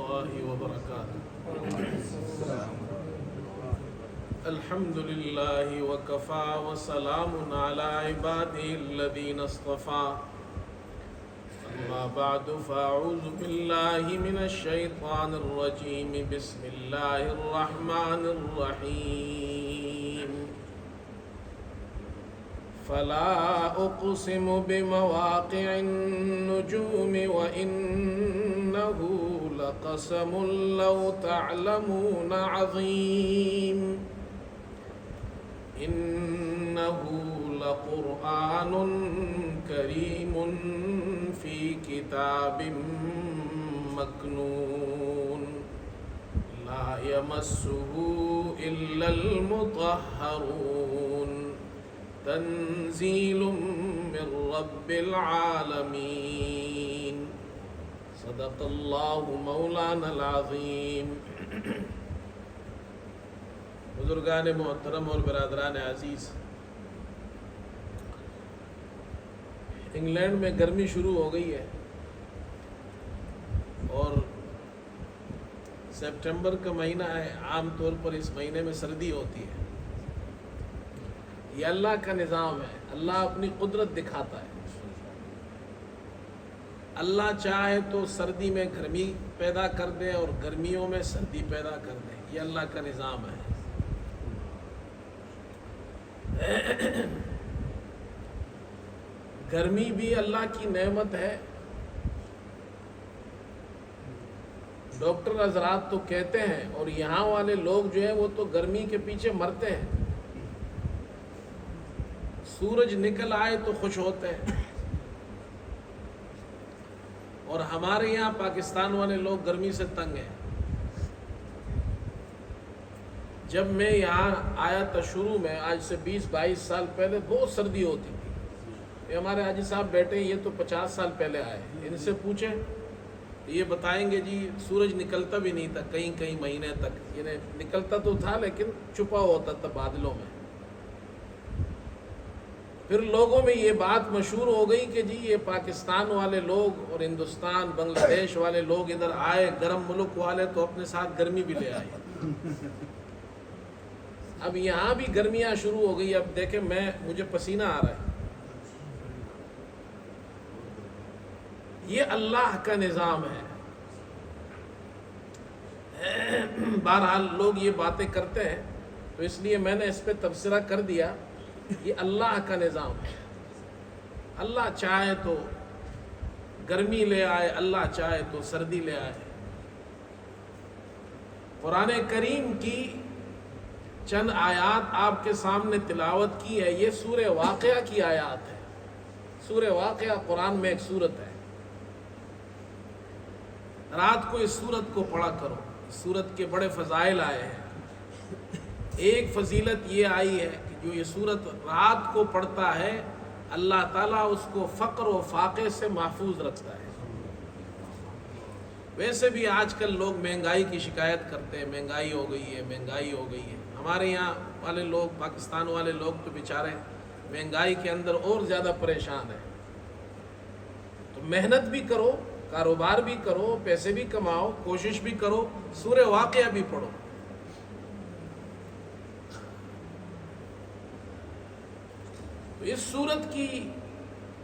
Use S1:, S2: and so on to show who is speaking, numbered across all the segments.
S1: الله وبركاته. الحمد لله وكفى وسلام على عباده الذين اصطفى. أما بعد فأعوذ بالله من الشيطان الرجيم. بسم الله الرحمن الرحيم. فلا أقسم بمواقع النجوم وإنه لقسم لو تعلمون عظيم. إنه لقرآن كريم في كتاب مكنون لا يمسه إلا المطهرون. تنزيل من رب العالمين. صدق الله مولانا العظیم. بزرگان محترم اور برادران عزیز، انگلینڈ میں گرمی شروع ہو گئی ہے اور سپٹمبر کا مہینہ ہے. عام طور پر اس مہینے میں سردی ہوتی ہے. یہ اللہ کا نظام ہے. اللہ اپنی قدرت دکھاتا ہے. اللہ چاہے تو سردی میں گرمی پیدا کر دے اور گرمیوں میں سردی پیدا کر دے. یہ اللہ کا نظام ہے. گرمی بھی اللہ کی نعمت ہے. ڈاکٹر حضرات تو کہتے ہیں اور یہاں والے لوگ جو ہیں وہ تو گرمی کے پیچھے مرتے ہیں. سورج نکل آئے تو خوش ہوتے ہیں. اور ہمارے یہاں پاکستان والے لوگ گرمی سے تنگ ہیں. جب میں یہاں آیا تھا شروع میں، آج سے 20-22 سال پہلے بہت سردی ہوتی تھی. یہ ہمارے حاجی صاحب بیٹھے، یہ تو 50 سال پہلے آئے. ان سے پوچھیں تو یہ بتائیں گے جی سورج نکلتا بھی نہیں تھا کہیں کہیں مہینے تک. یعنی نکلتا تو تھا لیکن چھپا ہوتا تھا بادلوں میں. پھر لوگوں میں یہ بات مشہور ہو گئی کہ جی یہ پاکستان والے لوگ اور ہندوستان بنگلہ دیش والے لوگ ادھر آئے، گرم ملک والے تو اپنے ساتھ گرمی بھی لے آئے. اب یہاں بھی گرمیاں شروع ہو گئی. اب دیکھیں مجھے پسینہ آ رہا ہے. یہ اللہ کا نظام ہے. بہرحال لوگ یہ باتیں کرتے ہیں تو اس لیے میں نے اس پہ تبصرہ کر دیا. یہ اللہ کا نظام ہے. اللہ چاہے تو گرمی لے آئے، اللہ چاہے تو سردی لے آئے. قرآن کریم کی چند آیات آپ کے سامنے تلاوت کی ہے. یہ سورہ واقعہ کی آیات ہے. سورہ واقعہ قرآن میں ایک سورت ہے. رات کو اس سورت کو پڑھا کرو. اس سورت کے بڑے فضائل آئے ہیں. ایک فضیلت یہ آئی ہے کہ جو یہ سورت رات کو پڑھتا ہے اللہ تعالیٰ اس کو فقر و فاقے سے محفوظ رکھتا ہے. ویسے بھی آج کل لوگ مہنگائی کی شکایت کرتے ہیں. مہنگائی ہو گئی ہے، مہنگائی ہو گئی ہے. ہمارے یہاں والے لوگ، پاکستان والے لوگ تو بیچارے مہنگائی کے اندر اور زیادہ پریشان ہیں. تو محنت بھی کرو، کاروبار بھی کرو، پیسے بھی کماؤ، کوشش بھی کرو، سورہ واقعہ بھی پڑھو. تو اس سورت کی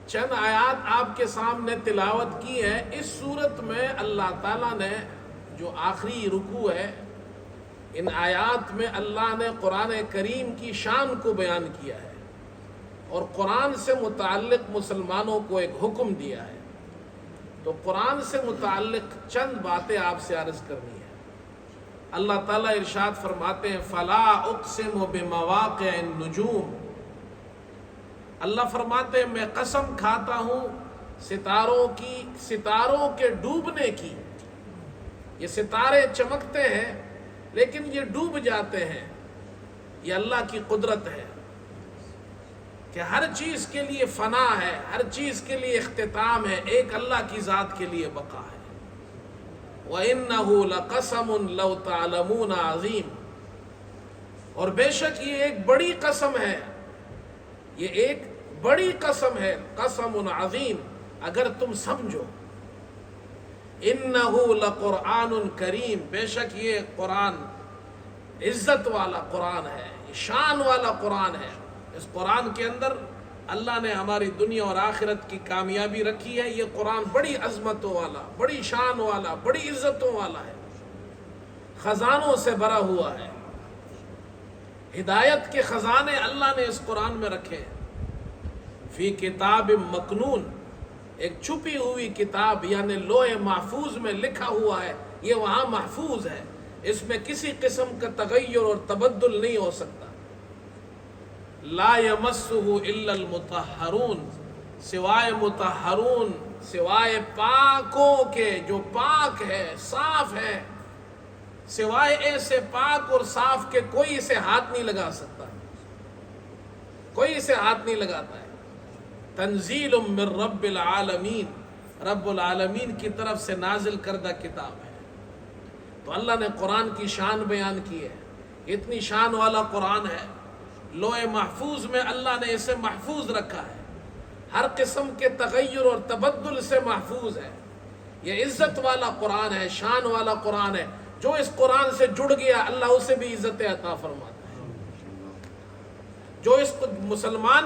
S1: چند آیات آپ کے سامنے تلاوت کی ہے. اس سورت میں اللہ تعالیٰ نے جو آخری رکوع ہے، ان آیات میں اللہ نے قرآن کریم کی شان کو بیان کیا ہے اور قرآن سے متعلق مسلمانوں کو ایک حکم دیا ہے. تو قرآن سے متعلق چند باتیں آپ سے عرض کرنی ہے. اللہ تعالیٰ ارشاد فرماتے ہیں فَلَا أُقْسِمُ بِمَوَاقِعِ النُّجُومِ. اللہ فرماتے ہیں میں قسم کھاتا ہوں ستاروں کے ڈوبنے کی. یہ ستارے چمکتے ہیں لیکن یہ ڈوب جاتے ہیں. یہ اللہ کی قدرت ہے کہ ہر چیز کے لیے فنا ہے، ہر چیز کے لیے اختتام ہے. ایک اللہ کی ذات کے لیے بقا ہے. وَإِنَّهُ لَقَسَمٌ لَوْ تَعْلَمُونَ عَظِيمٌ. اور بے شک یہ ایک بڑی قسم ہے، یہ ایک بڑی قسم ہے. قسم عظیم، اگر تم سمجھو. انہ لقرآن کریم، بے شک یہ قرآن عزت والا قرآن ہے، شان والا قرآن ہے۔ اس قرآن کے اندر اللہ نے ہماری دنیا اور آخرت کی کامیابی رکھی ہے۔ یہ قرآن بڑی عظمتوں والا، بڑی شان والا، بڑی عزتوں والا ہے، خزانوں سے بھرا ہوا ہے۔ ہدایت کے خزانے اللہ نے اس قرآن میں رکھے ہیں۔ فی کتاب مکنون، ایک چھپی ہوئی کتاب یعنی لوح محفوظ میں لکھا ہوا ہے، یہ وہاں محفوظ ہے، اس میں کسی قسم کا تغیر اور تبدل نہیں ہو سکتا۔ لا یمسہ الا المطہرون، سوائے مطہرون، سوائے پاکوں کے، جو پاک ہے، صاف ہے، سوائے ایسے پاک اور صاف کے کوئی اسے ہاتھ نہیں لگا سکتا، کوئی اسے ہاتھ نہیں لگاتا ہے۔ تنزیل من رب العالمین، رب العالمین کی طرف سے نازل کردہ کتاب ہے۔ تو اللہ نے قرآن کی شان بیان کی ہے، اتنی شان والا قرآن ہے، لوح محفوظ میں اللہ نے اسے محفوظ رکھا ہے، ہر قسم کے تغیر اور تبدل سے محفوظ ہے۔ یہ عزت والا قرآن ہے، شان والا قرآن ہے۔ جو اس قرآن سے جڑ گیا اللہ اسے بھی عزت عطا فرماتا ہے۔ جو اس مسلمان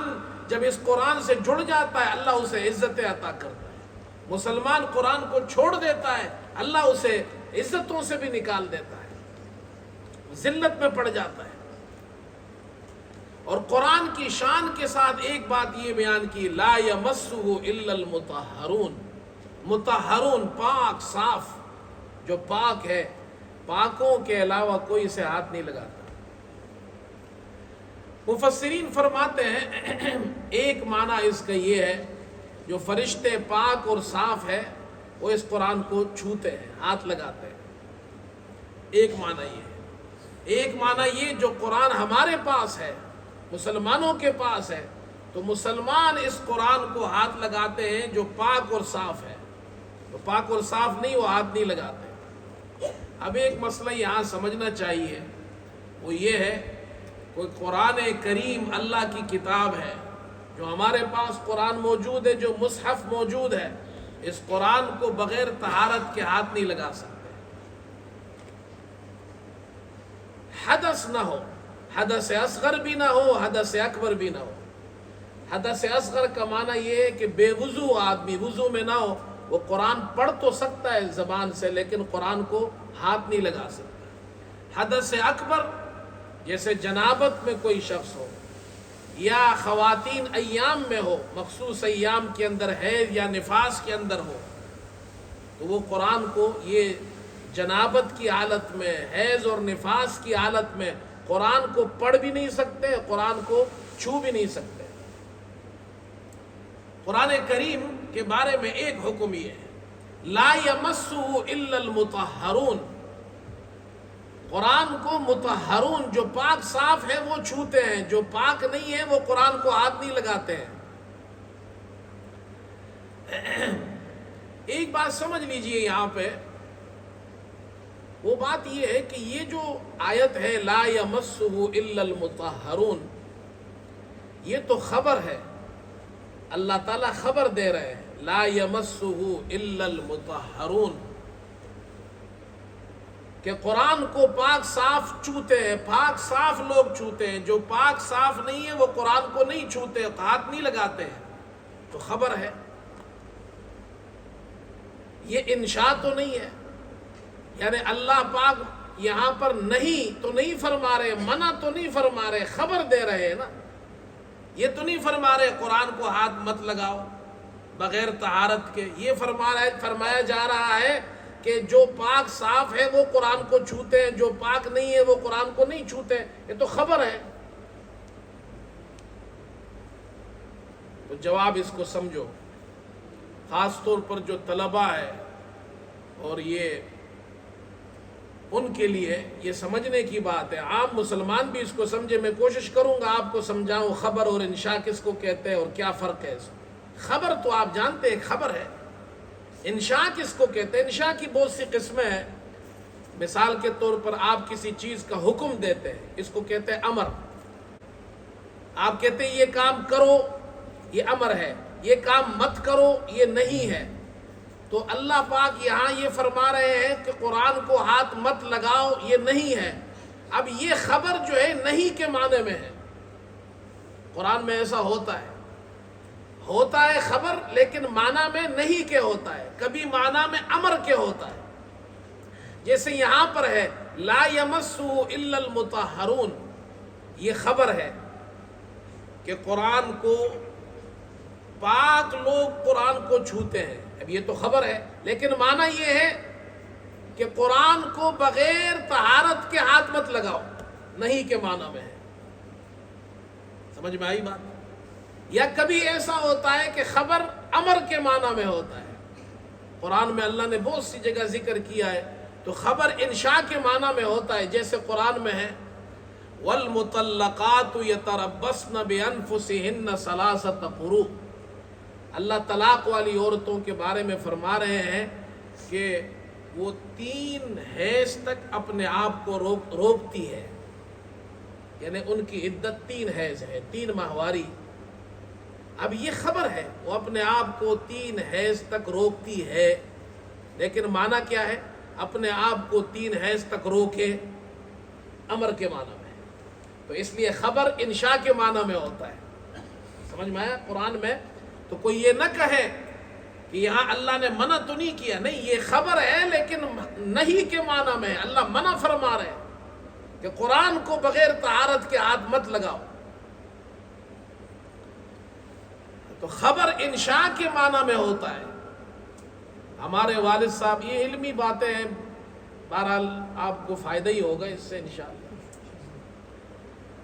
S1: جب اس قرآن سے جڑ جاتا ہے اللہ اسے عزت عطا کرتا ہے۔ مسلمان قرآن کو چھوڑ دیتا ہے اللہ اسے عزتوں سے بھی نکال دیتا ہے، ذلت میں پڑ جاتا ہے۔ اور قرآن کی شان کے ساتھ ایک بات یہ بیان کی، لا یمسہ الا المطہرون، مطہرون پاک صاف، جو پاک ہے، پاکوں کے علاوہ کوئی اسے ہاتھ نہیں لگاتا۔ مفسرین فرماتے ہیں ایک معنی اس کا یہ ہے، جو فرشتے پاک اور صاف ہے وہ اس قرآن کو چھوتے ہیں، ہاتھ لگاتے ہیں، ایک معنی یہ ہے۔ ایک معنی یہ جو قرآن ہمارے پاس ہے، مسلمانوں کے پاس ہے، تو مسلمان اس قرآن کو ہاتھ لگاتے ہیں جو پاک اور صاف ہے، تو پاک اور صاف نہیں وہ ہاتھ نہیں لگاتے۔ اب ایک مسئلہ یہاں سمجھنا چاہیے، وہ یہ ہے کوئی قرآن کریم اللہ کی کتاب ہے، جو ہمارے پاس قرآن موجود ہے، جو مصحف موجود ہے، اس قرآن کو بغیر طہارت کے ہاتھ نہیں لگا سکتے، حدث نہ ہو، حدث اصغر بھی نہ ہو، حدث اکبر بھی نہ ہو۔ حدث اصغر کا معنی یہ ہے کہ بے وضو آدمی، وضو میں نہ ہو، وہ قرآن پڑھ تو سکتا ہے زبان سے لیکن قرآن کو ہاتھ نہیں لگا سکتا۔ حدث اکبر جیسے جنابت میں کوئی شخص ہو، یا خواتین ایام میں ہو، مخصوص ایام کے اندر حیض یا نفاس کے اندر ہو، تو وہ قرآن کو یہ جنابت کی حالت میں، حیض اور نفاس کی حالت میں قرآن کو پڑھ بھی نہیں سکتے، قرآن کو چھو بھی نہیں سکتے۔ قرآن کریم کے بارے میں ایک حکم یہ ہے، لا یمسہ الا المطہرون، قرآن کو مطہرون جو پاک صاف ہے وہ چھوتے ہیں، جو پاک نہیں ہے وہ قرآن کو ہاتھ نہیں لگاتے ہیں۔ ایک بات سمجھ لیجئے یہاں پہ، وہ بات یہ ہے کہ یہ جو آیت ہے لا یمسہ الا المطہرون، یہ تو خبر ہے، اللہ تعالیٰ خبر دے رہے ہیں لا یمسہ الا المطہرون، کہ قرآن کو پاک صاف چھوتے ہیں، پاک صاف لوگ چھوتے ہیں، جو پاک صاف نہیں ہے وہ قرآن کو نہیں چھوتے، ہاتھ نہیں لگاتے ہیں، تو خبر ہے۔ یہ انشاء تو نہیں ہے، یعنی اللہ پاک یہاں پر نہیں تو نہیں فرما رہے، منع تو نہیں فرما رہے، خبر دے رہے ہیں نا۔ یہ تو نہیں فرما رہے قرآن کو ہاتھ مت لگاؤ بغیر طہارت کے، یہ فرمایا جا رہا ہے کہ جو پاک صاف ہے وہ قرآن کو چھوتے ہیں، جو پاک نہیں ہے وہ قرآن کو نہیں چھوتے، یہ تو خبر ہے۔ تو جواب اس کو سمجھو، خاص طور پر جو طلباء ہے اور یہ ان کے لیے یہ سمجھنے کی بات ہے، عام مسلمان بھی اس کو سمجھے۔ میں کوشش کروں گا آپ کو سمجھاؤں خبر اور انشاء کس کو کہتے ہیں اور کیا فرق ہے اس میں۔ خبر تو آپ جانتے ہیں خبر ہے، انشاء کس کو کہتے ہیں؟ انشاء کی بہت سی قسمیں ہیں۔ مثال کے طور پر آپ کسی چیز کا حکم دیتے ہیں، اس کو کہتے ہیں امر۔ آپ کہتے ہیں یہ کام کرو، یہ امر ہے، یہ کام مت کرو، یہ نہیں ہے۔ تو اللہ پاک یہاں یہ فرما رہے ہیں کہ قرآن کو ہاتھ مت لگاؤ، یہ نہیں ہے۔ اب یہ خبر جو ہے نہیں کے معنی میں ہے۔ قرآن میں ایسا ہوتا ہے خبر، لیکن معنی میں نہیں کے ہوتا ہے، کبھی معنی میں امر کے ہوتا ہے۔ جیسے یہاں پر ہے لا یمسہ الا المطہرون، یہ خبر ہے کہ قرآن کو پاک لوگ قرآن کو چھوتے ہیں۔ اب یہ تو خبر ہے، لیکن معنی یہ ہے کہ قرآن کو بغیر طہارت کے ہاتھ مت لگاؤ، نہیں کے معنی میں ہے۔ سمجھ میں آئی بات؟ یا کبھی ایسا ہوتا ہے کہ خبر امر کے معنی میں ہوتا ہے۔ قرآن میں اللہ نے بہت سی جگہ ذکر کیا ہے، تو خبر انشاء کے معنی میں ہوتا ہے، جیسے قرآن میں ہے وَالْمُطَلَّقَاتُ يَتَرَبَّصْنَ بِأَنفُسِهِنَّ ثَلَاثَةَ قُرُوءٍ۔ اللہ طلاق والی عورتوں کے بارے میں فرما رہے ہیں کہ وہ 3 حیض تک اپنے آپ کو روکتی ہے، یعنی ان کی عدت 3 حیض ہے، 3 ماہواری۔ اب یہ خبر ہے، وہ اپنے آپ کو 3 حیض تک روکتی ہے، لیکن معنی کیا ہے؟ اپنے آپ کو 3 حیض تک روکے، امر کے معنی میں۔ تو اس لیے خبر انشاء کے معنی میں ہوتا ہے۔ سمجھ میں آیا؟ قرآن میں تو کوئی یہ نہ کہے کہ یہاں اللہ نے منع تو نہیں کیا، نہیں، یہ خبر ہے لیکن نہیں کے معنی میں ہے۔ اللہ منع فرما رہے ہیں کہ قرآن کو بغیر طہارت کے ہاتھ مت لگاؤ۔ تو خبر انشاء کے معنی میں ہوتا ہے۔ ہمارے والد صاحب، یہ علمی باتیں ہیں، بہرحال آپ کو فائدہ ہی ہوگا اس سے انشاءاللہ۔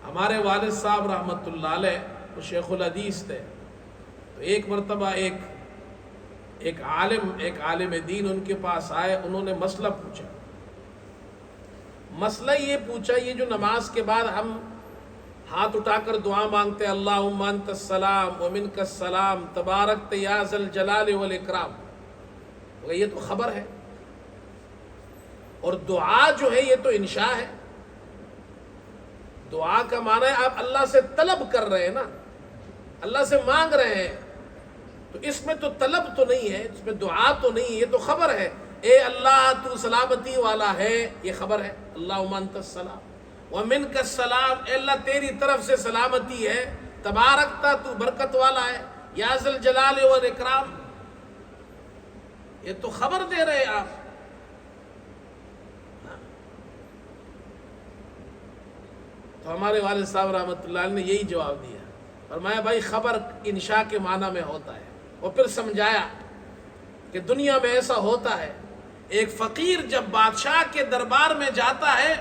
S1: ہمارے والد صاحب رحمۃ اللہ علیہ وہ شیخ الحدیث تھے، تو ایک مرتبہ ایک عالم دین ان کے پاس آئے، انہوں نے مسئلہ پوچھا۔ مسئلہ یہ پوچھا، یہ جو نماز کے بعد ہم ہاتھ اٹھا کر دعا مانگتے ہیں اللہم انت السلام ومنک السلام تبارکت یا ذا الجلال والاکرام، یہ تو خبر ہے، اور دعا جو ہے یہ تو انشاء ہے۔ دعا کا معنی ہے آپ اللہ سے طلب کر رہے ہیں نا، اللہ سے مانگ رہے ہیں، تو اس میں تو طلب تو نہیں ہے، اس میں دعا تو نہیں ہے، یہ تو خبر ہے۔ اے اللہ تو سلامتی والا ہے، یہ خبر ہے۔ اللہم انت السلام ومنک السلام، اے اللہ تیری طرف سے سلامتی ہے، تبارکتا تو برکت والا ہے، یا ذا الجلال والاکرام، یہ تو خبر دے رہے آپ۔ تو ہمارے والد صاحب رحمۃ اللہ علیہ نے یہی جواب دیا، فرمایا بھائی خبر انشاء کے معنی میں ہوتا ہے، اور پھر سمجھایا کہ دنیا میں ایسا ہوتا ہے، ایک فقیر جب بادشاہ کے دربار میں جاتا ہے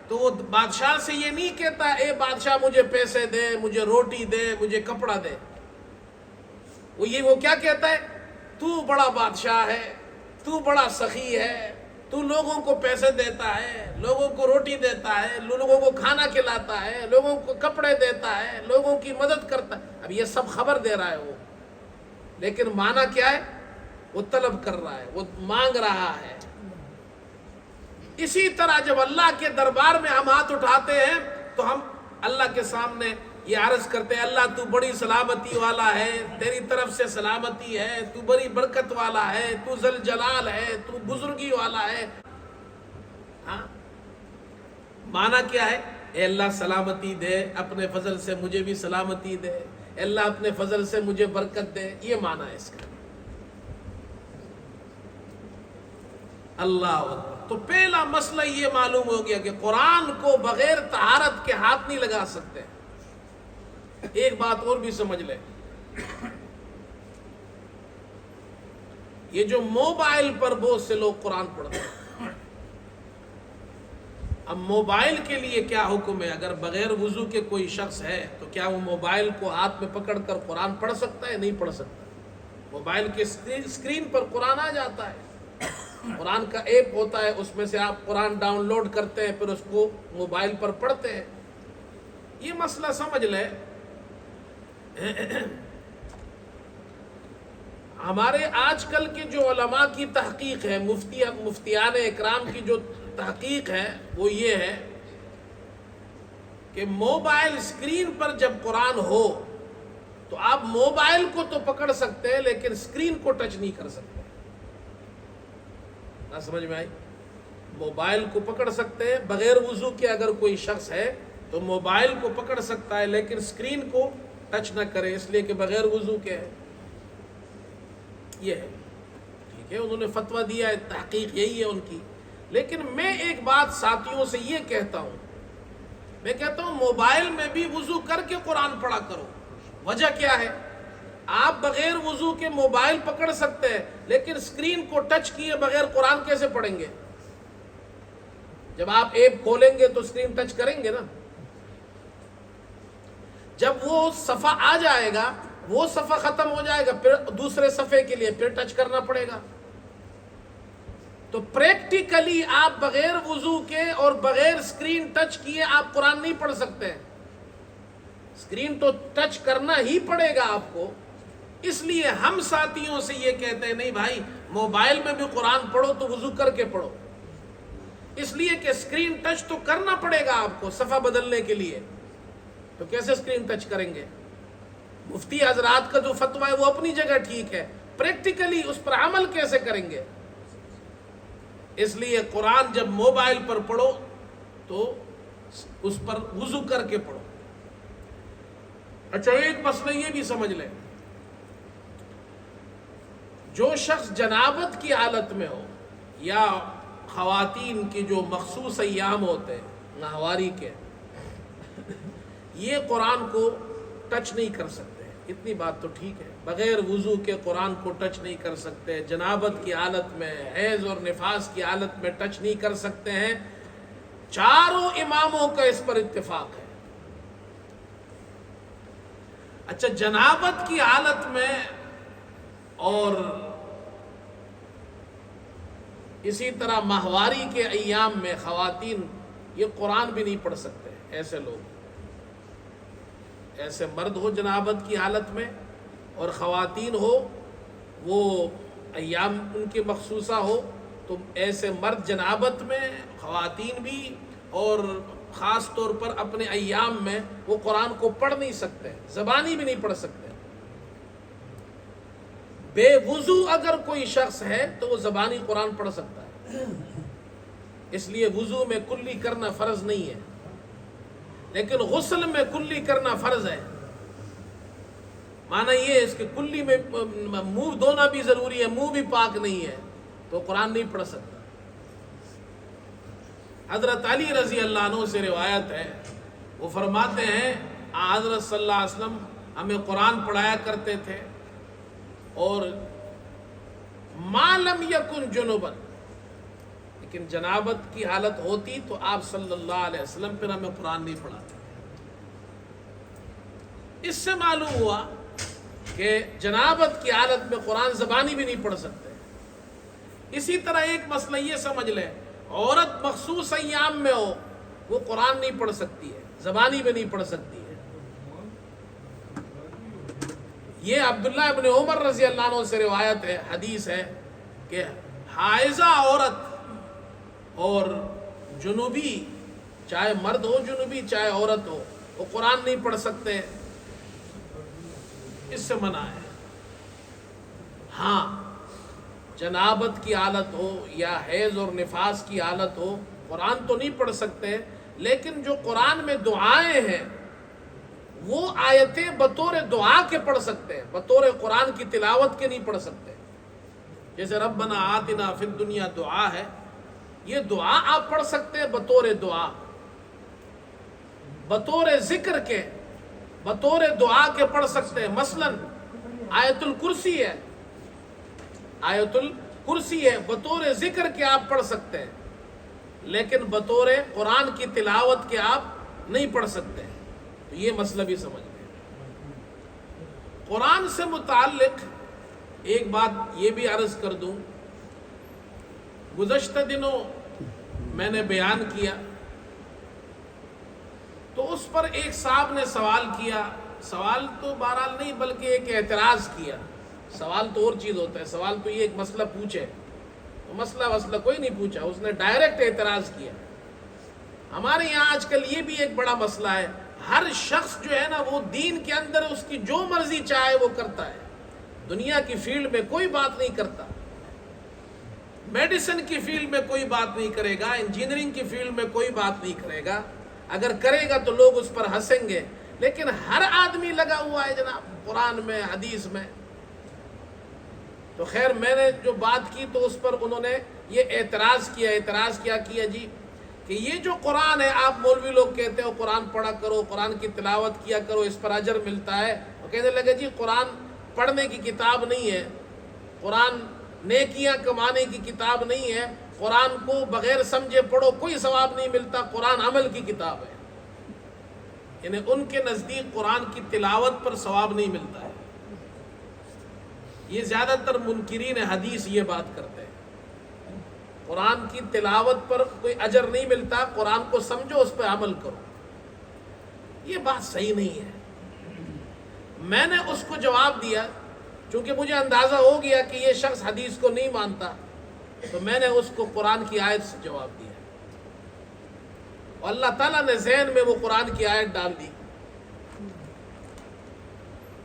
S1: تو وہ بادشاہ سے یہ نہیں کہتا اے بادشاہ مجھے پیسے دے، مجھے روٹی دے، مجھے کپڑا دے، وہ کیا کہتا ہے؟ تو بڑا بادشاہ ہے، تو بڑا سخی ہے، تو لوگوں کو پیسے دیتا ہے، لوگوں کو روٹی دیتا ہے، لوگوں کو کھانا کھلاتا ہے، لوگوں کو کپڑے دیتا ہے، لوگوں کی مدد کرتا ہے۔ اب یہ سب خبر دے رہا ہے وہ، لیکن معنی کیا ہے؟ وہ طلب کر رہا ہے، وہ مانگ رہا ہے۔ اسی طرح جب اللہ کے دربار میں ہم ہاتھ اٹھاتے ہیں تو ہم اللہ کے سامنے یہ عرض کرتے ہیں اللہ تو بڑی سلامتی والا ہے، تیری طرف سے سلامتی ہے، تو بڑی برکت والا ہے، تو ذل جلال ہے، تو بزرگی والا ہے۔ ہاں، معنی کیا ہے؟ اے اللہ سلامتی دے، اپنے فضل سے مجھے بھی سلامتی دے، اے اللہ اپنے فضل سے مجھے برکت دے، یہ معنی ہے اس کا۔ اللہ اکبر۔ تو پہلا مسئلہ یہ معلوم ہو گیا کہ قرآن کو بغیر طہارت کے ہاتھ نہیں لگا سکتے۔ ایک بات اور بھی سمجھ لیں، یہ جو موبائل پر بہت سے لوگ قرآن پڑھتے ہیں، اب موبائل کے لیے کیا حکم ہے؟ اگر بغیر وضو کے کوئی شخص ہے تو کیا وہ موبائل کو ہاتھ میں پکڑ کر قرآن پڑھ سکتا ہے؟ نہیں پڑھ سکتا۔ موبائل کے اسکرین پر قرآن آ جاتا ہے، قرآن کا ایپ ہوتا ہے، اس میں سے آپ قرآن ڈاؤن لوڈ کرتے ہیں، پھر اس کو موبائل پر پڑھتے ہیں۔ یہ مسئلہ سمجھ لیں، ہمارے آج کل کے جو علماء کی تحقیق ہے، مفتیان اکرام کی جو تحقیق ہے وہ یہ ہے کہ موبائل اسکرین پر جب قرآن ہو تو آپ موبائل کو تو پکڑ سکتے ہیں لیکن اسکرین کو ٹچ نہیں کر سکتے۔ نہ سمجھ میں آئی؟ موبائل کو پکڑ سکتے ہیں بغیر وضو کے، اگر کوئی شخص ہے تو موبائل کو پکڑ سکتا ہے لیکن اسکرین کو ٹچ نہ کرے، اس لیے کہ بغیر وضو کے ہے. یہ ہے ٹھیک ہے، انہوں نے فتویٰ دیا ہے، تحقیق یہی ہے ان کی. لیکن میں ایک بات ساتھیوں سے یہ کہتا ہوں، میں کہتا ہوں موبائل میں بھی وضو کر کے قرآن پڑھا کرو. وجہ کیا ہے؟ آپ بغیر وضو کے موبائل پکڑ سکتے ہیں لیکن اسکرین کو ٹچ کیے بغیر قرآن کیسے پڑھیں گے؟ جب آپ ایپ کھولیں گے تو اسکرین ٹچ کریں گے نا. جب وہ صفحہ آ جائے گا، وہ صفحہ ختم ہو جائے گا، پھر دوسرے صفحے کے لیے پھر ٹچ کرنا پڑے گا. تو پریکٹیکلی آپ بغیر وضو کے اور بغیر اسکرین ٹچ کیے آپ قرآن نہیں پڑھ سکتے. اسکرین تو ٹچ کرنا ہی پڑے گا آپ کو. اس لیے ہم ساتھیوں سے یہ کہتے ہیں نہیں بھائی، موبائل میں بھی قرآن پڑھو تو وضو کر کے پڑھو، اس لیے کہ اسکرین ٹچ تو کرنا پڑے گا آپ کو صفحہ بدلنے کے لیے. تو کیسے اسکرین ٹچ کریں گے؟ مفتی حضرات کا جو فتویٰ ہے وہ اپنی جگہ ٹھیک ہے، پریکٹیکلی اس پر عمل کیسے کریں گے؟ اس لیے قرآن جب موبائل پر پڑھو تو اس پر وضو کر کے پڑھو. اچھا ایک مسئلہ یہ بھی سمجھ لیں، جو شخص جنابت کی حالت میں ہو یا خواتین کی جو مخصوص ایام ہوتے ہیں ماہواری کے، یہ قرآن کو ٹچ نہیں کر سکتے. اتنی بات تو ٹھیک ہے، بغیر وضو کے قرآن کو ٹچ نہیں کر سکتے. جنابت کی حالت میں، حیض اور نفاس کی حالت میں ٹچ نہیں کر سکتے ہیں. چاروں اماموں کا اس پر اتفاق ہے. اچھا جنابت کی حالت میں اور اسی طرح ماہواری کے ایام میں خواتین یہ قرآن بھی نہیں پڑھ سکتے. ایسے لوگ، ایسے مرد ہو جنابت کی حالت میں اور خواتین ہو، وہ ایام ان کے مخصوصہ ہو، تو ایسے مرد جنابت میں، خواتین بھی، اور خاص طور پر اپنے ایام میں وہ قرآن کو پڑھ نہیں سکتے، زبانی بھی نہیں پڑھ سکتے. بے وضو اگر کوئی شخص ہے تو وہ زبانی قرآن پڑھ سکتا ہے. اس لیے وضو میں کلی کرنا فرض نہیں ہے، لیکن غسل میں کلی کرنا فرض ہے. معنی یہ ہے اس کے کلی میں منہ دھونا بھی ضروری ہے، منہ بھی پاک نہیں ہے تو قرآن نہیں پڑھ سکتا. حضرت علی رضی اللہ عنہ سے روایت ہے، وہ فرماتے ہیں حضرت صلی اللہ علیہ وسلم ہمیں قرآن پڑھایا کرتے تھے، اور ما لم یکن جنبا، لیکن جنابت کی حالت ہوتی تو آپ صلی اللہ علیہ وسلم پھر ہمیں قرآن نہیں پڑھاتے. اس سے معلوم ہوا کہ جنابت کی حالت میں قرآن زبانی بھی نہیں پڑھ سکتے. اسی طرح ایک مسئلہ یہ سمجھ لیں، عورت مخصوص ایام میں ہو وہ قرآن نہیں پڑھ سکتی ہے، زبانی میں نہیں پڑھ سکتی ہے. یہ عبداللہ ابن عمر رضی اللہ عنہ سے روایت ہے، حدیث ہے کہ حائضہ عورت اور جنوبی، چاہے مرد ہو جنوبی چاہے عورت ہو، وہ قرآن نہیں پڑھ سکتے، اس سے منع ہے. ہاں جنابت کی حالت ہو یا حیض اور نفاس کی حالت ہو قرآن تو نہیں پڑھ سکتے، لیکن جو قرآن میں دعائیں ہیں وہ آیتیں بطور دعا کے پڑھ سکتے ہیں، بطور قرآن کی تلاوت کے نہیں پڑھ سکتے. جیسے ربنا آتنا فی الدنیا دعا ہے، یہ دعا آپ پڑھ سکتے ہیں بطور دعا، بطور ذکر کے، بطور دعا کے پڑھ سکتے ہیں. مثلا آیت الکرسی ہے، آیت الکرسی ہے، بطور ذکر کے آپ پڑھ سکتے ہیں، لیکن بطور قرآن کی تلاوت کے آپ نہیں پڑھ سکتے. تو یہ مسئلہ بھی سمجھ لیں. قرآن سے متعلق ایک بات یہ بھی عرض کر دوں، گزشتہ دنوں میں نے بیان کیا تو اس پر ایک صاحب نے سوال کیا، سوال تو بہرحال نہیں بلکہ ایک اعتراض کیا. سوال تو اور چیز ہوتا ہے، سوال تو یہ ایک مسئلہ پوچھے، تو مسئلہ کوئی نہیں پوچھا، اس نے ڈائریکٹ اعتراض کیا. ہمارے یہاں آج کل یہ بھی ایک بڑا مسئلہ ہے، ہر شخص جو ہے نا وہ دین کے اندر اس کی جو مرضی چاہے وہ کرتا ہے، دنیا کی فیلڈ میں کوئی بات نہیں کرتا. میڈیسن کی فیلڈ میں کوئی بات نہیں کرے گا، انجینئرنگ کی فیلڈ میں کوئی بات نہیں کرے گا، اگر کرے گا تو لوگ اس پر ہنسیں گے، لیکن ہر آدمی لگا ہوا ہے جناب قرآن میں حدیث میں۔ تو خیر میں نے جو بات کی تو اس پر انہوں نے یہ اعتراض کیا جی کہ یہ جو قرآن ہے، آپ مولوی لوگ کہتے ہو قرآن پڑھا کرو، قرآن کی تلاوت کیا کرو، اس پر اجر ملتا ہے۔ وہ کہنے لگے جی قرآن پڑھنے کی کتاب نہیں ہے، قرآن نیکیاں کمانے کی کتاب نہیں ہے، قرآن کو بغیر سمجھے پڑھو کوئی ثواب نہیں ملتا، قرآن عمل کی کتاب ہے۔ یعنی ان کے نزدیک قرآن کی تلاوت پر ثواب نہیں ملتا ہے۔ یہ زیادہ تر منکرین حدیث یہ بات کرتے ہیں، قرآن کی تلاوت پر کوئی اجر نہیں ملتا، قرآن کو سمجھو اس پہ عمل کرو۔ یہ بات صحیح نہیں ہے۔ میں نے اس کو جواب دیا، چونکہ مجھے اندازہ ہو گیا کہ یہ شخص حدیث کو نہیں مانتا، تو میں نے اس کو قرآن کی آیت سے جواب دیا، اور اللہ تعالیٰ نے ذہن میں وہ قرآن کی آیت ڈال دی۔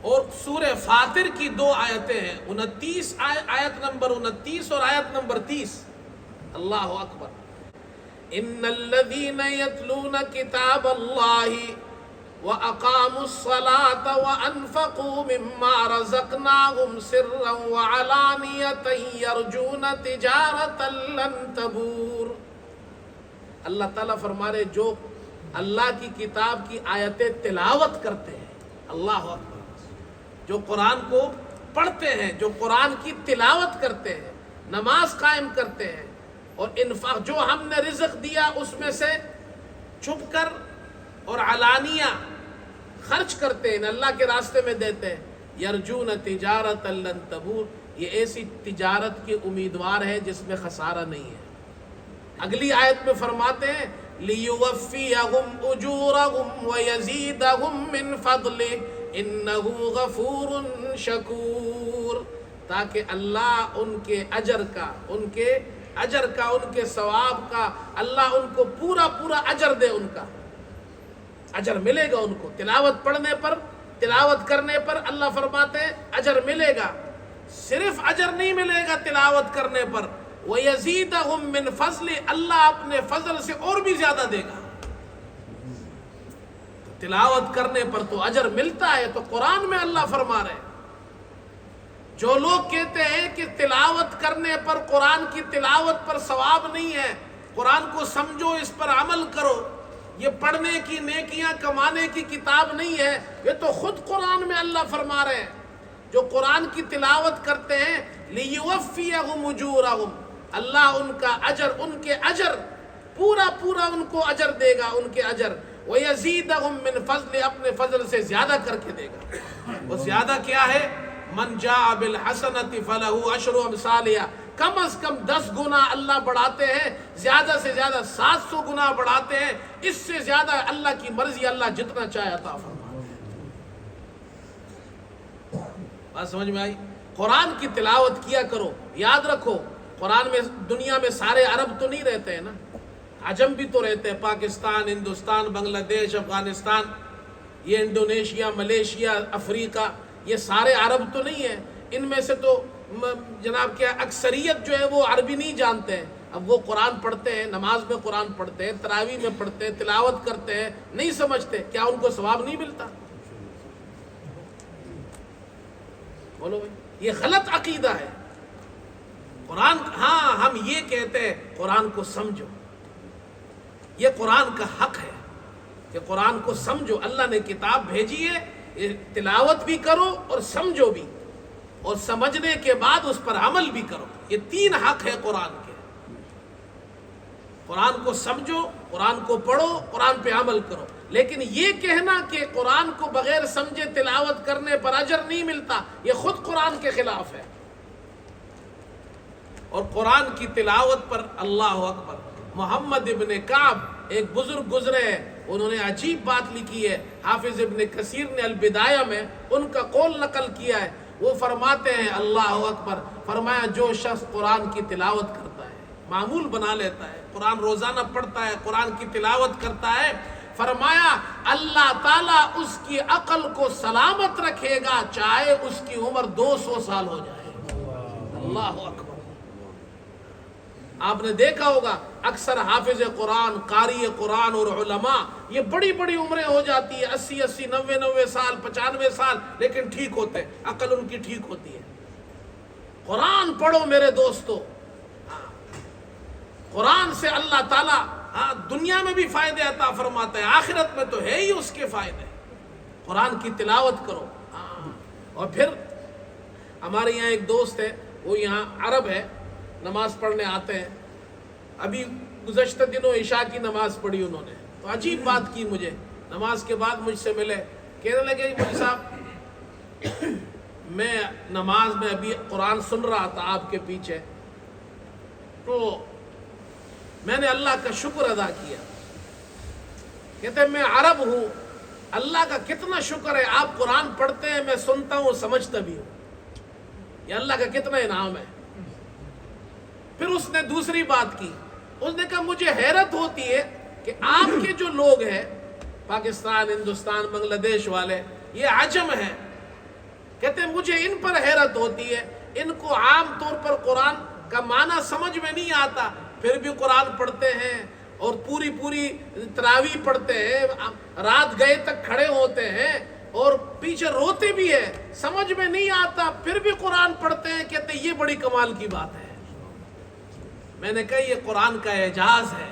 S1: اور سورہ فاطر کی 2 آیتیں ہیں، 29 آیت نمبر 29 اور آیت نمبر 30۔ اللہ اکبر۔ ان الذین یتلون کتاب اللہ وَأَقَامُوا الصَّلَاةَ وَأَنفَقُوا مِمَّا رَزَقْنَاهُمْ سِرًّا وَعَلَانِيَةً يَرْجُونَ تِجَارَةً لَن تَبُورَ۔ اللہ تعالیٰ فرما رہے جو اللہ کی کتاب کی آیتیں تلاوت کرتے ہیں، اللہ اکبر، جو قرآن کو پڑھتے ہیں، جو قرآن کی تلاوت کرتے ہیں، نماز قائم کرتے ہیں، اور انفاق جو ہم نے رزق دیا اس میں سے چھپ کر اور علانیہ خرچ کرتے ہیں، اللہ کے راستے میں دیتے ہیں، یرجون تجارت لن تبور، یہ ایسی تجارت کے امیدوار ہے جس میں خسارہ نہیں ہے۔ اگلی آیت میں فرماتے ہیں لیوفیہم اجورہم ویزیدہم من فضلہ انہ غفور شکور، تاکہ اللہ ان کے اجر کا، ان کے ثواب کا، اللہ ان کو پورا اجر دے، ان کا اجر ملے گا ان کو، تلاوت پڑھنے پر، تلاوت کرنے پر اللہ فرماتے ہیں اجر ملے گا۔ صرف اجر نہیں ملے گا تلاوت کرنے پر، وَيَزِيدَهُم مِّن فَضْلِ، اللہ اپنے فضل سے اور بھی زیادہ دے گا۔ تلاوت کرنے پر تو اجر ملتا ہے، تو قرآن میں اللہ فرما رہے ہیں جو لوگ کہتے ہیں کہ تلاوت کرنے پر، قرآن کی تلاوت پر ثواب نہیں ہے، قرآن کو سمجھو اس پر عمل کرو، یہ پڑھنے کی نیکیاں کمانے کی کتاب نہیں ہے، یہ تو خود قرآن میں اللہ فرما رہے ہیں جو قرآن کی تلاوت کرتے ہیں لیوفیہم اجورہم، اللہ ان کا اجر، ان کے اجر پورا ان کو اجر دے گا، ان کے اجر، ویزیدہم من فضل، اپنے فضل سے زیادہ کر کے دے گا۔ وہ زیادہ کیا ہے؟ من جاء بالحسنۃ فلہ عشر امثالہا، کم از کم 10 گنا اللہ بڑھاتے ہیں، زیادہ سے زیادہ 700 گنا بڑھاتے ہیں، اس سے زیادہ اللہ کی مرضی، اللہ جتنا چاہے عطا فرمائے۔ بات سمجھ میں آئی؟ قرآن کی تلاوت کیا کرو، یاد رکھو قرآن میں دنیا میں سارے عرب تو نہیں رہتے ہیں نا، عجم بھی تو رہتے ہیں، پاکستان، ہندوستان، بنگلہ دیش، افغانستان، یہ انڈونیشیا، ملیشیا، افریقہ، یہ سارے عرب تو نہیں ہیں، ان میں سے تو جناب کیا اکثریت جو ہے وہ عربی نہیں جانتے ہیں، اب وہ قرآن پڑھتے ہیں، نماز میں قرآن پڑھتے ہیں، تراویح میں پڑھتے ہیں، تلاوت کرتے ہیں، نہیں سمجھتے، کیا ان کو ثواب نہیں ملتا؟ بولو بھائی، یہ غلط عقیدہ ہے۔ قرآن، ہاں ہم یہ کہتے ہیں قرآن کو سمجھو، یہ قرآن کا حق ہے کہ قرآن کو سمجھو، اللہ نے کتاب بھیجی ہے، تلاوت بھی کرو اور سمجھو بھی، اور سمجھنے کے بعد اس پر عمل بھی کرو، یہ 3 حق ہے قرآن کے۔ قرآن کو سمجھو، قرآن کو پڑھو، قرآن پہ عمل کرو، لیکن یہ کہنا کہ قرآن کو بغیر سمجھے تلاوت کرنے پر اجر نہیں ملتا، یہ خود قرآن کے خلاف ہے۔ اور قرآن کی تلاوت پر، اللہ اکبر، محمد ابن کعب ایک بزرگ گزرے ہیں، انہوں نے عجیب بات لکھی ہے، حافظ ابن کثیر نے البدایہ میں ان کا قول نقل کیا ہے، وہ فرماتے ہیں اللہ اکبر، فرمایا جو شخص قرآن کی تلاوت کرتا ہے، معمول بنا لیتا ہے، قرآن روزانہ پڑھتا ہے، قرآن کی تلاوت کرتا ہے، فرمایا اللہ تعالیٰ اس کی عقل کو سلامت رکھے گا، چاہے اس کی عمر 200 سال ہو جائے۔ اللہ اکبر، آپ نے دیکھا ہوگا اکثر حافظ قرآن، قاری قرآن اور علماء یہ بڑی بڑی عمریں ہو جاتی ہے، 80 90 سال 95 سال، لیکن ٹھیک ہوتے ہیں، عقل ان کی ٹھیک ہوتی ہے۔ قرآن پڑھو میرے دوستو، قرآن سے اللہ تعالیٰ دنیا میں بھی فائدے عطا فرماتا ہے، آخرت میں تو ہے ہی اس کے فائدے۔ قرآن کی تلاوت کرو۔ اور پھر ہمارے یہاں ایک دوست ہے، وہ یہاں عرب ہے، نماز پڑھنے آتے ہیں۔ ابھی گزشتہ دنوں عشاء کی نماز پڑھی انہوں نے، تو عجیب بات کی مجھے، نماز کے بعد مجھ سے ملے، کہنے لگے مجھے صاحب میں نماز میں ابھی قرآن سن رہا تھا آپ کے پیچھے، تو میں نے اللہ کا شکر ادا کیا۔ کہتے ہیں میں عرب ہوں، اللہ کا کتنا شکر ہے، آپ قرآن پڑھتے ہیں، میں سنتا ہوں، سمجھتا بھی ہوں، یہ اللہ کا کتنا انعام ہے۔ پھر اس نے دوسری بات کی، اس نے کہا مجھے حیرت ہوتی ہے کہ آپ کے جو لوگ ہیں پاکستان، ہندوستان، بنگلہ دیش والے، یہ عجم ہیں، کہتے ہیں مجھے ان پر حیرت ہوتی ہے، ان کو عام طور پر قرآن کا معنی سمجھ میں نہیں آتا، پھر بھی قرآن پڑھتے ہیں اور پوری تراویح پڑھتے ہیں، رات گئے تک کھڑے ہوتے ہیں اور پیچھے روتے بھی ہیں، سمجھ میں نہیں آتا پھر بھی قرآن پڑھتے ہیں، کہتے ہیں یہ بڑی کمال کی بات ہے۔ میں نے کہا یہ قرآن کا اعجاز ہے،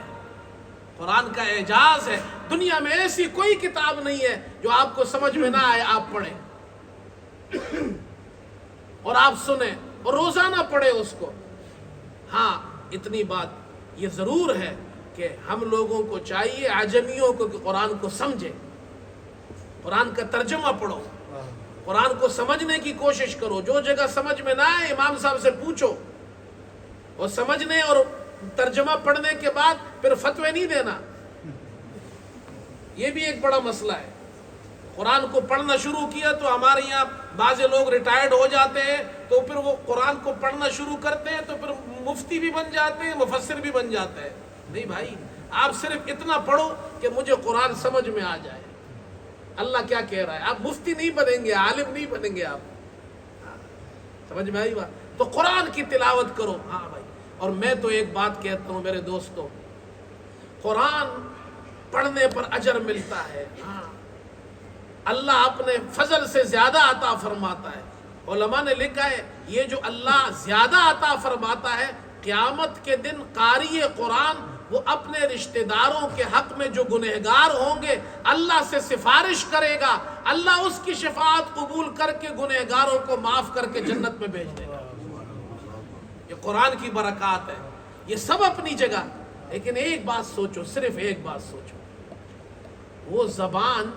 S1: قرآن کا اعجاز ہے، دنیا میں ایسی کوئی کتاب نہیں ہے جو آپ کو سمجھ میں نہ آئے آپ پڑھیں اور آپ سنیں اور روزانہ پڑھیں اس کو۔ ہاں اتنی بات یہ ضرور ہے کہ ہم لوگوں کو چاہیے، عجمیوں کو، کہ قرآن کو سمجھیں، قرآن کا ترجمہ پڑھو، قرآن کو سمجھنے کی کوشش کرو، جو جگہ سمجھ میں نہ آئے امام صاحب سے پوچھو، اور سمجھنے اور ترجمہ پڑھنے کے بعد پھر فتوے نہیں دینا، یہ بھی ایک بڑا مسئلہ ہے۔ قرآن کو پڑھنا شروع کیا تو ہمارے یہاں بعض لوگ ریٹائرڈ ہو جاتے ہیں، تو پھر وہ قرآن کو پڑھنا شروع کرتے ہیں تو پھر مفتی بھی بن جاتے ہیں، مفسر بھی بن جاتے ہیں۔ نہیں بھائی، آپ صرف اتنا پڑھو کہ مجھے قرآن سمجھ میں آ جائے، اللہ کیا کہہ رہا ہے۔ آپ مفتی نہیں بنیں گے، عالم نہیں بنیں گے آپ، سمجھ میں آئی بات؟ تو قرآن کی تلاوت کرو۔ ہاں بھائی، اور میں تو ایک بات کہتا ہوں میرے دوستو، قرآن پڑھنے پر اجر ملتا ہے، ہاں اللہ اپنے فضل سے زیادہ عطا فرماتا ہے۔ علماء نے لکھا ہے یہ جو اللہ زیادہ عطا فرماتا ہے، قیامت کے دن قاری قرآن وہ اپنے رشتہ داروں کے حق میں جو گنہگار ہوں گے اللہ سے سفارش کرے گا، اللہ اس کی شفاعت قبول کر کے گنہگاروں کو معاف کر کے جنت میں بھیج دے گا۔ یہ قرآن کی برکات ہے، یہ سب اپنی جگہ، لیکن ایک بات سوچو، صرف ایک بات سوچو، وہ زبان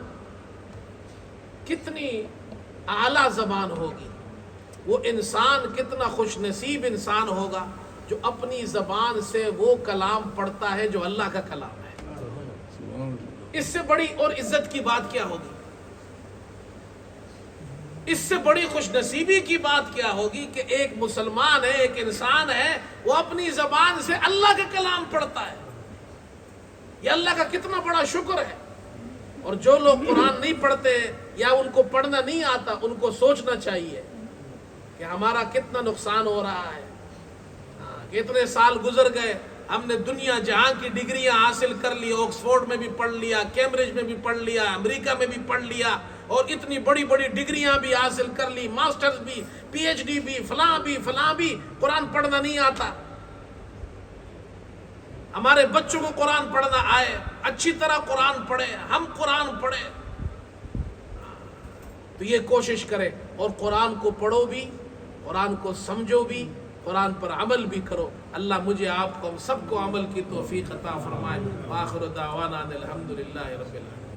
S1: کتنی اعلیٰ زبان ہوگی، وہ انسان کتنا خوش نصیب انسان ہوگا جو اپنی زبان سے وہ کلام پڑھتا ہے جو اللہ کا کلام ہے۔ اس سے بڑی اور عزت کی بات کیا ہوگی، اس سے بڑی خوش نصیبی کی بات کیا ہوگی کہ ایک مسلمان ہے، ایک انسان ہے، وہ اپنی زبان سے اللہ کا کلام پڑھتا ہے۔ یہ اللہ کا کتنا بڑا شکر ہے۔ اور جو لوگ قرآن نہیں پڑھتے یا ان کو پڑھنا نہیں آتا، ان کو سوچنا چاہیے کہ ہمارا کتنا نقصان ہو رہا ہے۔ کتنے سال گزر گئے، ہم نے دنیا جہاں کی ڈگریاں حاصل کر لی، آکسفورڈ میں بھی پڑھ لیا، کیمبرج میں بھی پڑھ لیا، امریکہ میں بھی پڑھ لیا، اور اتنی بڑی بڑی ڈگریاں بھی حاصل کر لی، ماسٹرز بھی، پی ایچ ڈی بھی، فلاں بھی، قرآن پڑھنا نہیں آتا۔ ہمارے بچوں کو قرآن پڑھنا آئے، اچھی طرح قرآن پڑھے، ہم قرآن پڑھے، تو یہ کوشش کرے اور قرآن کو پڑھو بھی، قرآن کو سمجھو بھی، قرآن پر عمل بھی کرو۔ اللہ مجھے آپ کو، ہم سب کو عمل کی توفیق عطا فرمائے۔ وآخر دعوانا الحمدللہ رب العالمین۔